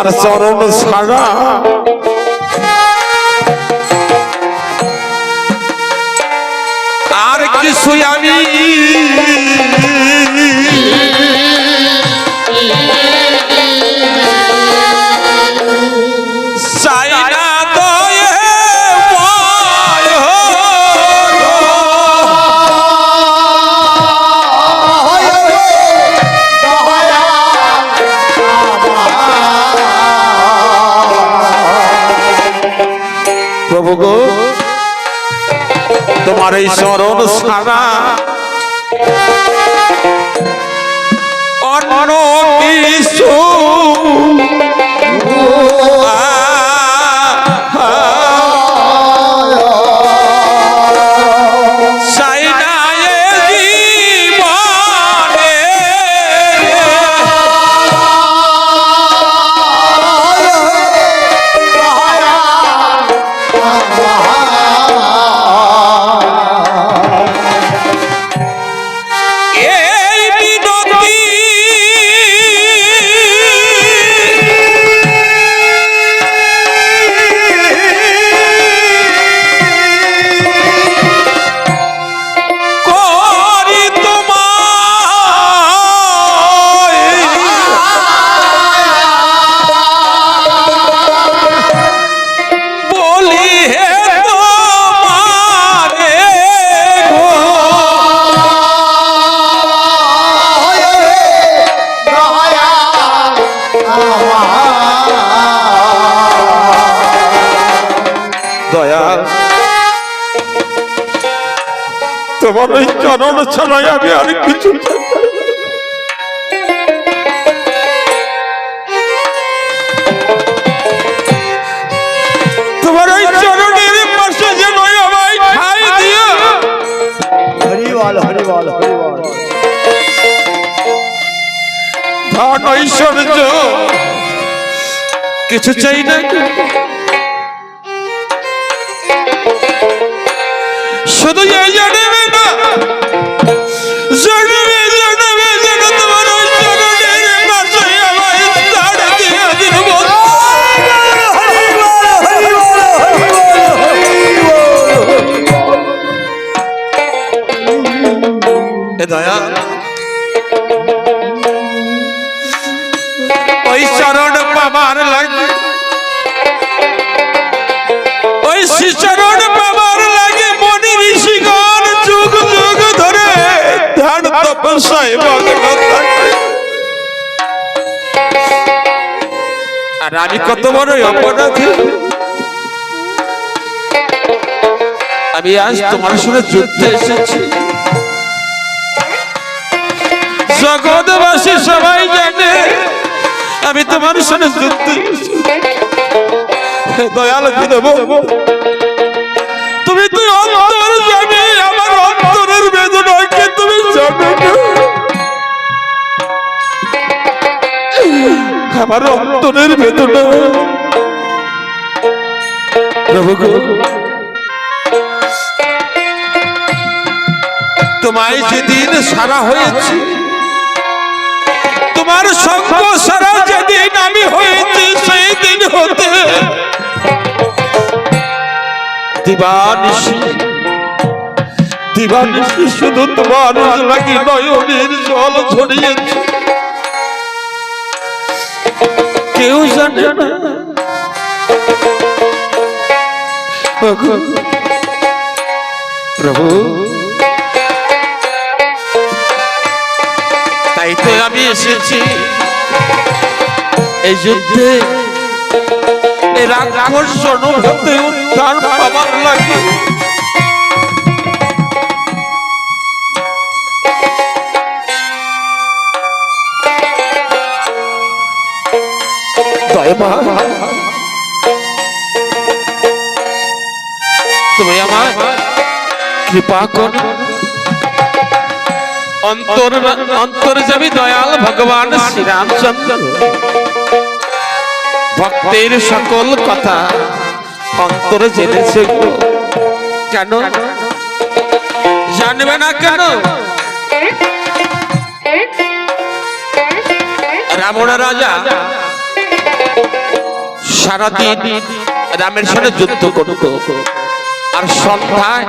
তোমার চরণ ছাড়া আর কিছু আমি চাই না। প্রভু গো, তোমার এই চরণ ছাড়া অন্য কিছু চাই না জীবনে। তোমার ওই চরণ ছাড়াই আমি আর কিছু তোমার ওই চরণের পাশে যেন আমায় ঠাঁই দিও। হরি বল, হরি বল, হরি বল। ধন ঐশ্বর্য কিছু চাই না, শুধু এই জন্মে না, জন্মে জন্মে যেন তোমার ওই চরণের পাশে আমায় ছাড় দিয়ে দিব। এ দয়া, ওই চরণ পাবার লাগে, ওই শ্রীচরণ পাবার লাগে মনি ঋষিগণ যুগ যুগ ধরে ধ্যান তপস্যায় মগ্ন থাকে। আর আমি কত বড় অপরাধী, আমি আজ তোমার সঙ্গে যুদ্ধে এসেছি। জগৎবাসী সবাই জানে আমি তোমার সঙ্গে যুদ্ধে এসেছি। দয়াল দেব, তুমি তুই অন্তর জানি, আমার অন্তরের বেদনাকে তুমি জানো না। আমার অন্তরের বেদনা প্রভু গো, তোমায় যেদিন সারা হয়েছি, তোমার সঙ্গ সারা যেদিন আমি হয়েছি, সেই দিন হতে দিবানিশি দিবানিশি শুধু তোমার লাগি নয়নের জল ঝরিয়েছে, কেউ জানে না। প্রভু, তাই তো আমি এসেছি এই যুদ্ধে রাক্ষসজন হতে উদ্ধার পাবার লাগে। তুমি আমার কৃপা কর, অন্তর্যামী দয়াল ভগবান শ্রীরামচন্দ্র ভক্তের সকল কথা অন্তরে জেনেছে। কেন জানবে না? কেন রাবণ রাজা সারাদিন রামের সাথে যুদ্ধ করত, আর সন্ধ্যায়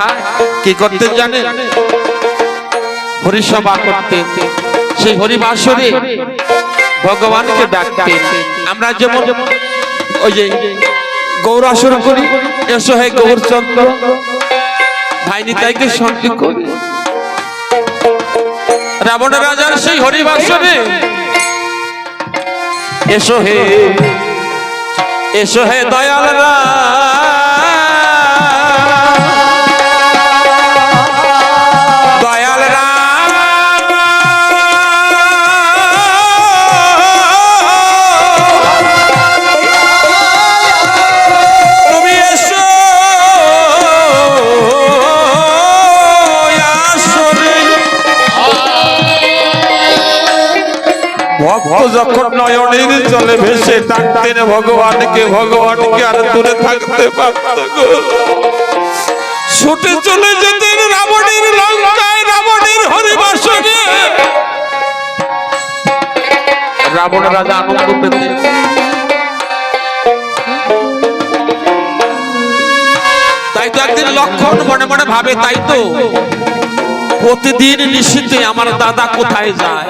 কি করতে জানে? হরিসভা করতেন। সেই হরিবাসরে ভগবানকে ডাকতেন। আমরা যেমন ওই যে গৌরাসুর করি, এসো হে গৌরচন্দ্র, ভাই নিতাইকে সঙ্গে করি। রাবণ রাজার সেই হরিবাসরে এসো হে, এসো হে দয়াল দয়াল তুমি এসো আসরে। ভক্ত যখন নয়নের জলে ভেসে ডাকতেন ভগবানকে, ভগবানকে আর দূরে থাকতে পারত গো। ছুটে চলে যেতেন রাবণের লঙ্কায়, রাবণের হরিবাসরে। রাবণ রাজা আনন্দ পেতেন। তাই তো একদিন লক্ষণ মনে মনে ভাবে, তাই তো প্রতিদিন নিশীথে আমার দাদা কোথায় যায়।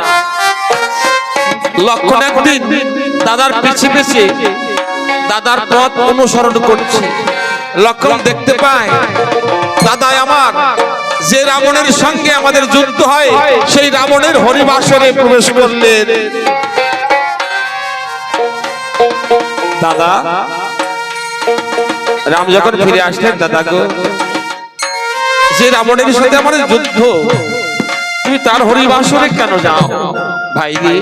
লক্ষণ একদিন দাদার পিছে পিছে দাদার পথ অনুসরণ করছে। লক্ষণ দেখতে পায় দাদা আমার যে রাবণের সঙ্গে আমাদের যুদ্ধ হয়, সেই রাবণের হরিবাসরে প্রবেশ করলেন। দাদা রাম যখন ফিরে আসলেন, দাদা গো, যে রাবণের সাথে আমাদের যুদ্ধ, তুমি তার হরিবাসরে কেন যাও? ভাই রে,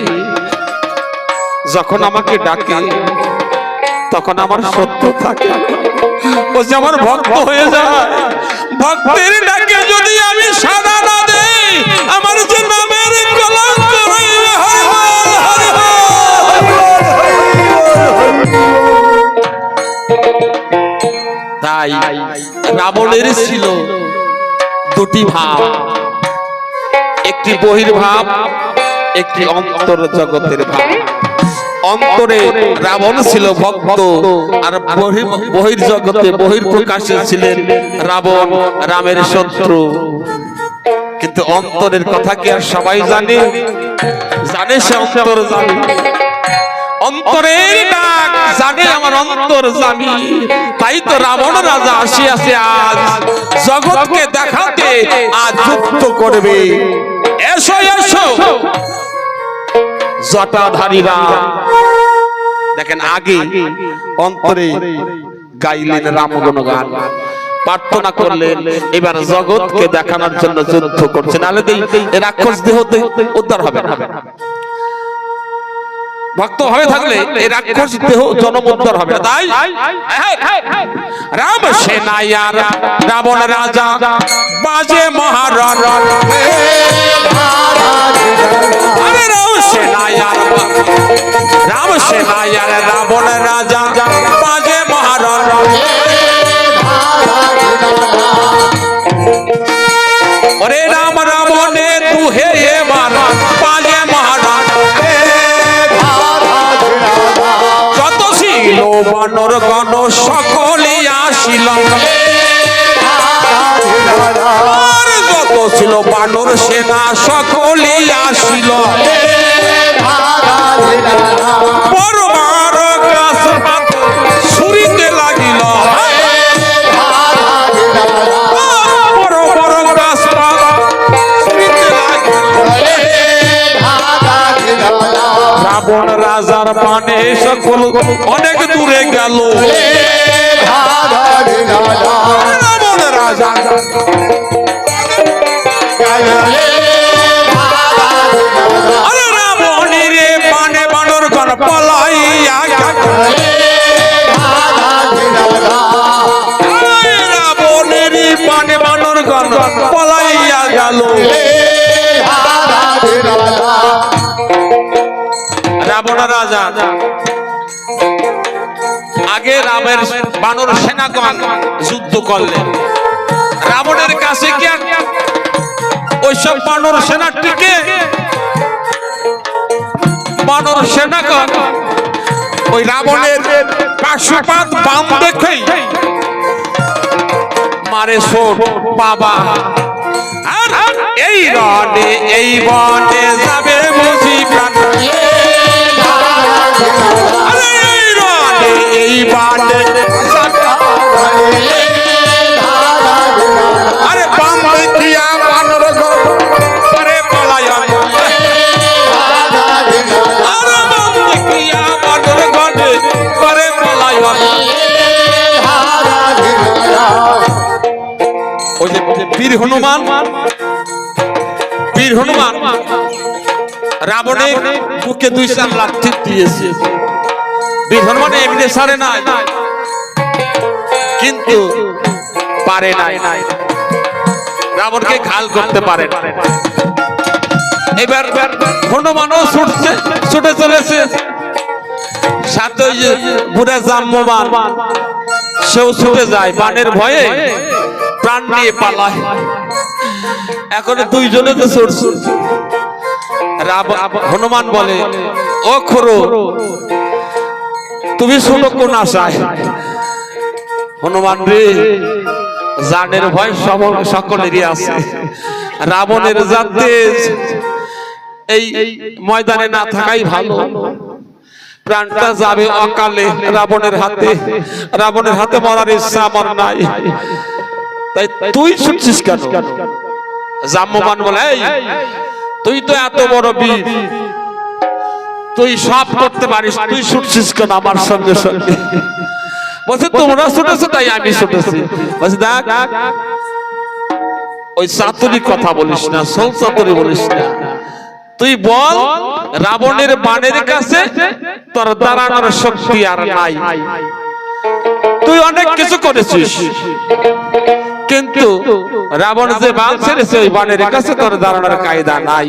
যখন আমাকে ডাকে তখন আমার সত্য থাকে, ও যে আমার ভক্ত হয়ে যায়। ভক্তের ডাকে যদি আমি সাড়া না দেই, আমার যে নামের কলঙ্ক রইবে। হরিবল হরিবল। তাই রাবণের ছিল দুটি ভাব, একটি বহির্ভাব, একটি অন্তর জগতের ভাব। অন্তরে রাবণ ছিল ভক্ত, আর বহির্জগতে বহির্প্রকাশে ছিলেন রাবণ, রামের শত্রু। কিন্তু অন্তরের কথা কি আর সবাই জানে? জানে সে অন্তর জানে, অন্তরের ডাক জানে আমার অন্তর জানি। তাই তো রাবণ রাজা আসিয়াছে আজ জগৎকে দেখাতে, আজ যুদ্ধ করবে। এসো এসো জটাধারীরা। দেখেন আগে অন্তরে গাইলেন রামগুণ গান, প্রার্থনা করলেন, এবার জগৎকে দেখানোর জন্য যুদ্ধ করছেন। নাহলে রাক্ষস দেহ উদ্ধার হবে না। ভক্ত হয়ে থাকলে এই রাক্ষস দেহ জনম উদ্ধার হবে না। তাই রাম সেনায়ার রাবণ রাজা বাজে মহারণ। আরে রাম সেনায়ার রাবণ রাজা বাজে মহারণ। ওরে রাম রাবণে তু হে এবার বাজে মহারণ। যত ছিল বানর গণ সকলে আসিল, যত ছিল বানর সেনা সকলে আসিল। বড় বড় গাছ ছুরিতে লাগিল, বড় বড় গাছ ছুরিতে লাগিল। রাবণ রাজার পানে সকল অনেক দূরে গেল। রাবণ রাজা আরে রাবণের পানে বানর গণ পলাইয়া গেল। রাবণের পানে বানর গণ পলাইয়া গেল। রাবণ রাজা আগে রামের বানর সেনাগণ যুদ্ধ করলেন। রাবণের কাছে গিয়ে ওইসব বানর সেনাটিকে বানর সেনাগণ ওই রাবণের পাশুপাত বাম দেখেই মারে সোট বাবা। আর এই রণে এই বনে যাবে বুঝি প্রাণ, আরে এই রণে এই বনে আরে বাম দেখিয়া বানর করে পলায়ন, আরে বাম দেখিয়া বানর করে পলায়ন। ওই যে বীর হনুমান, বীর হনুমান রাবণের বুকে 2-4 লাথি দিয়েছে। বীর হনুমান এমনি সারে নাই, কিন্তু পারে নাই, রাবণকে ঘাল করতে পারে না। এবার হনুমানও ছুটে চলেছে, সাথে ওই যে বুড়া জাম্ববান সেও ছুটে যায়, বানের ভয়ে প্রাণ নিয়ে পালায়। এখন দুইজনে তো ছুটছে। হনুমান বলে, ও খুড়ো তুমি শুনো কোন আশায়? হনুমান রে, জানের ভয় সকলেরই আছে, রাবণের যাতে এই ময়দানে না থাকাই ভালো, প্রাণটা যাবে অকালে রাবণের হাতে, রাবণের হাতে মরার ইচ্ছা আমার নাই। তাই তুই ছুটছিস কেন? জাম্ববান বলে, তুই তো এত বড় বীর, তুই সব করতে পারিস, তুই ছুটছিস কেন আমার সঙ্গে সঙ্গে? বলছে তোমরা ছুটেছো তাই আমি ছুটেছি। বলছে দেখ, ওই চাতুরি কথা বলিস না, সল চাতুরি বলিস না, তুই বল রাবণের বাণের কাছে তোর দাঁড়ানোর শক্তি আর নাই। তুই অনেক কিছু করেছিস, কিন্তু রাবণ যে বাণ ছেড়েছে ওই বাণের কাছে তোর দাঁড়ানোর কায়দা নাই।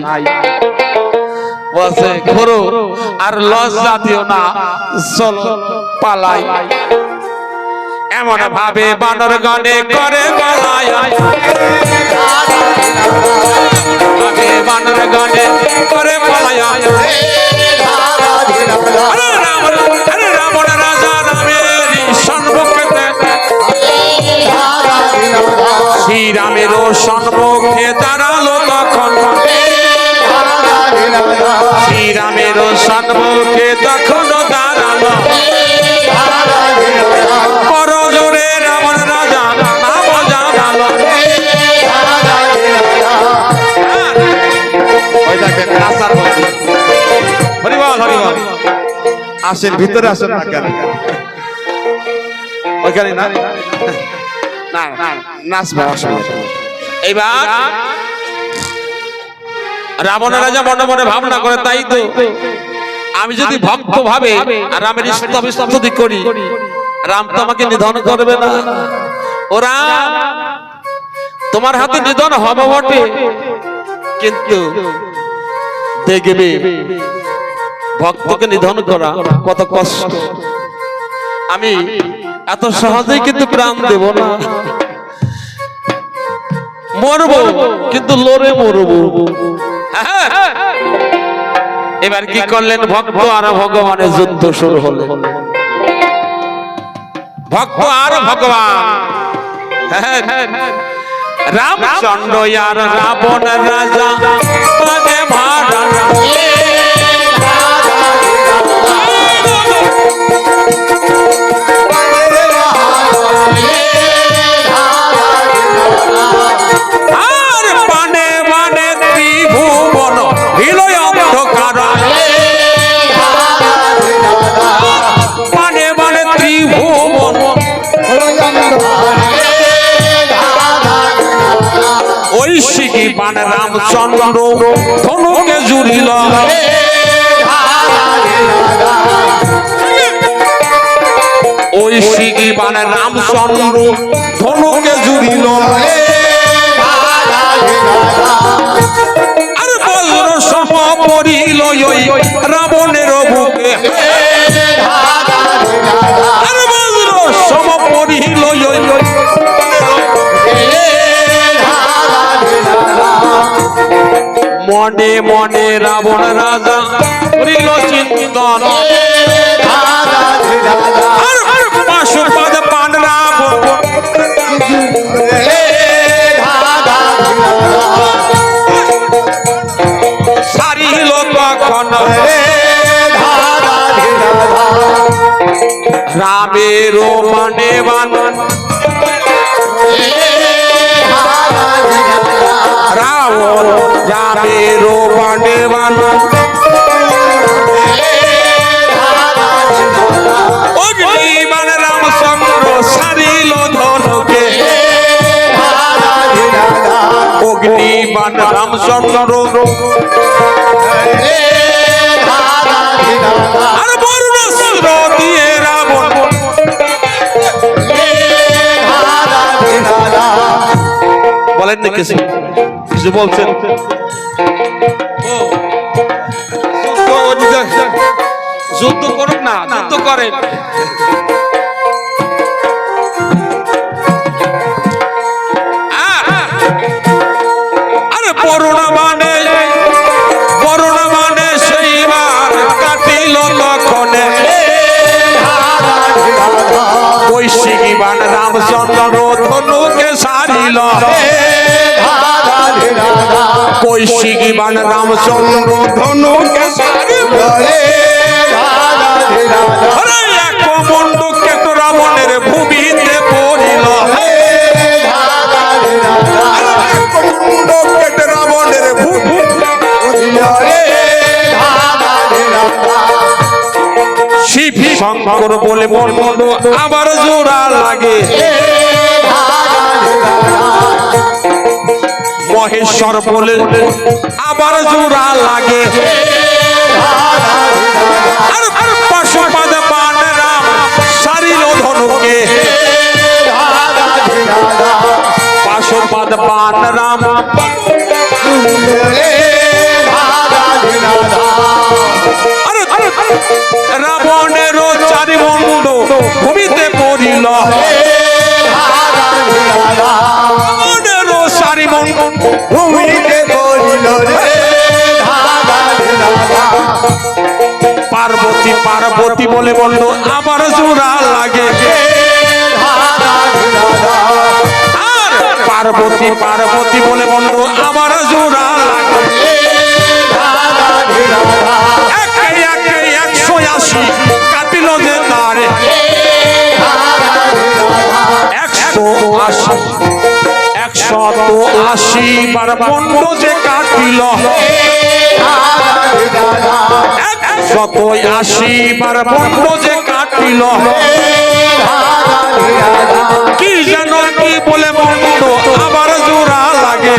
বলছে খুড়ো আর লজ্জা দিও না, চলো পালাই। এমন ভাবে বানর গণে করে পালাই, বানর গণে করে পালাই। রাবণ রাজা রামের সম্মুখে, শ্রীরামেরও সম্মুখে দাঁড়ালো তখন, শ্রীরামেরও সম্মুখে তখন দাঁড়ালো। বড় জোরে রাবণ রাজা নাম জানালো। ওই দেখেন নাসার মধ্যে হরিবল হরিবল। আসেন ভিতরে, আসেন না কেন ওইখানে? না না নাচবা অসুবিধা। এইবার রাবণ রাজা মনে মনে ভাবনা করে, তাই তো আমি যদি ভক্ত ভাবে রামের স্তব করি, রাম তো আমাকে নিধন করবে না। ওরা তোমার হাতে নিধন হবে বটে, কিন্তু দেখবে ভক্তকে নিধন করা কত কষ্ট। আমি এত সহজেই কিন্তু প্রাণ দেব না, মরবো কিন্তু লড়ে মরবো। এবার কি করলেন? ভক্ত আর ভগবানের যুদ্ধ শুরু হলো। ভক্ত আর ভগবান, রামচন্দ্র আর রাবণ রাজা পদে ভাড়া। আর পানে মানে ত্রিভুবন হিলয় অন্ধকার, মানে মানে ত্রিভুবন ঐশিকী বান রামচন্দ্র ধনুকে জুড়িল। ঐশিকী বান রামচন্দ্র ধনুকে জুড়িল। আর বজ্র সম পড়িল রাবণের বুকে, আর বজ্র সম পড়িল। মনে মনে রাবণ রাজা করিল চিন্তন, আর পাশুপদ পান রাবণ সারিল তখন রামের মানে বানন রাবণ রামের মানে বানন অগ্নিবাণ রামচন্দ্র সারিল ধনুকে অগ্নিবাণ রামচন্দ্র আর বর্ণাস্ত্র দিয়ে রাবণ বলেন না কিছু কিছু বলছেন যুদ্ধ করুক না যুদ্ধ করেন আরে করোনা মানে সেইবার কাটিল লক্ষণে কৈশিকী বাণ রামচন্দ্র ধনুকে সারিল কৈশিকী বাণ রামচন্দ্র ধনুকে সারিল আরে এক মণ্ডকে তো রাবণের ভূমিতে পড়িল মণ্ডকে রাবণের ভূমি শিব শঙ্কর বলে মন্ড আবার জোড়া লাগে মহেশ্বর বলে আবার জোড়া লাগে আর পাশুপদ পান রাম সারিল ধনুকে পাশুপদ পান রাম রাবণের চারি মন্ড ভূমিতে পড়িল রাবণের চারি মন্ড ভূমিতে পড়িল পার্বতী পার্বতী বলে বলল আবার জোড়া লাগে আর পার্বতী পার্বতী বলে বলল আবার জোড়া লাগে 180 কাটিল যে তারে 180 বার বন্ধ যে কাটিল 180 বার বন্ধ যে কাটিল কি যেন কি বলে বন্ধ আবার জোড়া লাগে